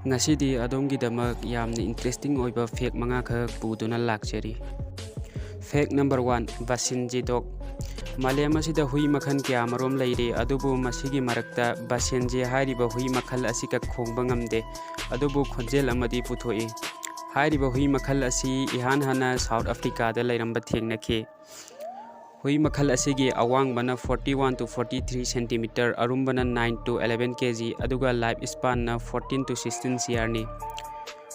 ngasi adongi damak yamni interesting oiba fake manga khak puduna lakcheri. Fake number 1 Basenji dog. Malema sida hui makhan kya marom leire adubu masigi marakta Basenji hariba hui makhal asika khongba ngamde adubu khonjel amadi puthoi. Hariba hui makhal asi ihan hana South Africa da lairamba thengnakhe. Hui makhal asigi awang bana 41 to 43 cm, arum bana 9 to 11 kg, aduga life span na 14 to 16 cr ni.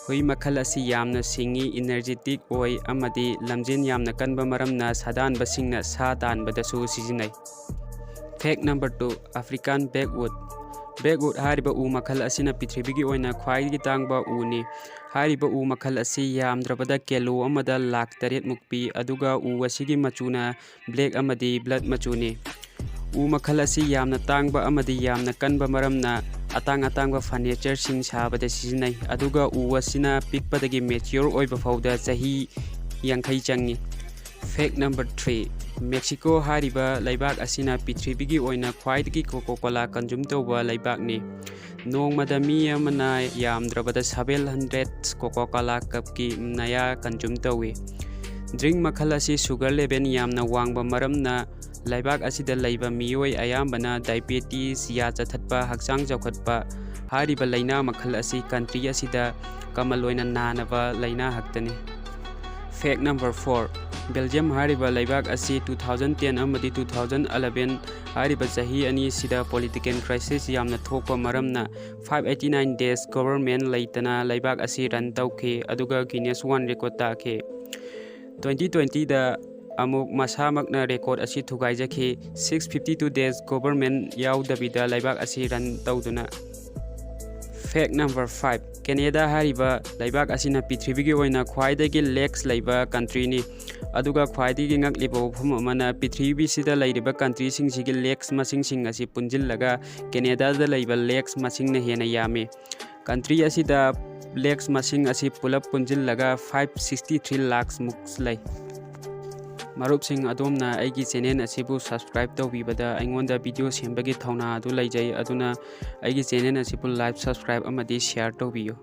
Hui makhal asi yamna singi energetic oi amadi lamjin yamna kanba maramna sadan basingna sa tan badasu sijinai. Fact number 2 African Backwood. Backwood hariba u makhal asina pithribigi oina khwaigi tangba u ni. Hariba u makhal asi yamdrabada kelo amada lakh 8 mukpi aduga u asigi machuna black amadi blood machuni. U makhal asi yamna tangba amadi yamna kanba maramna atang-atangba furniture sing sabada sizinai aduga u asina pikpadagi mature oiba fauda chahi yangkhai changi. Fact number 3 Mexico hariba laibak asina pithribigi oina khwaidagi Coca-Cola consume tawba laibak ni. Nongmada mi amana yamdrabada 700 Coca-Cola cup ki naya consume tawi. Drink makhal asi sugar level yamna wangba maramna laibak asida laiba mioi ayambana diabetes ya chathatpa hakchang jawkhatpa hariba laina makhal asi country asida kamaloina nanaba laina haktani. Fact number 4 Belgium hariba laibak asi 2010 amadi 2011 hariba chahi ani sida political crisis yamna thokpa maramna 589 days government laitana laibak asi run tawkhe aduga Guinness World Record takhe. 2020 da amuk masamakna record asi thugaijaki 652 days government yaudabida laibak asi run tawduna. Fact number 5 Canada hariba laibak asina pithribigi oina khwaidagi lakes laiba country ni aduga khwaidagi ngakliba phum amana pithribigi sida lairiba country sing sigi lakes masing sing asi punjillaga Canada da laiba lakes masing na hena yame. Country asida lakes masing asi pulap punjillaga 563 lakhs muks lai. Marup sing adomna aigi channel asibu subscribe tawbibada aingonda video sembagi thauna adu laijai aduna aigi channel asibu like subscribe amadi share tawbiyo.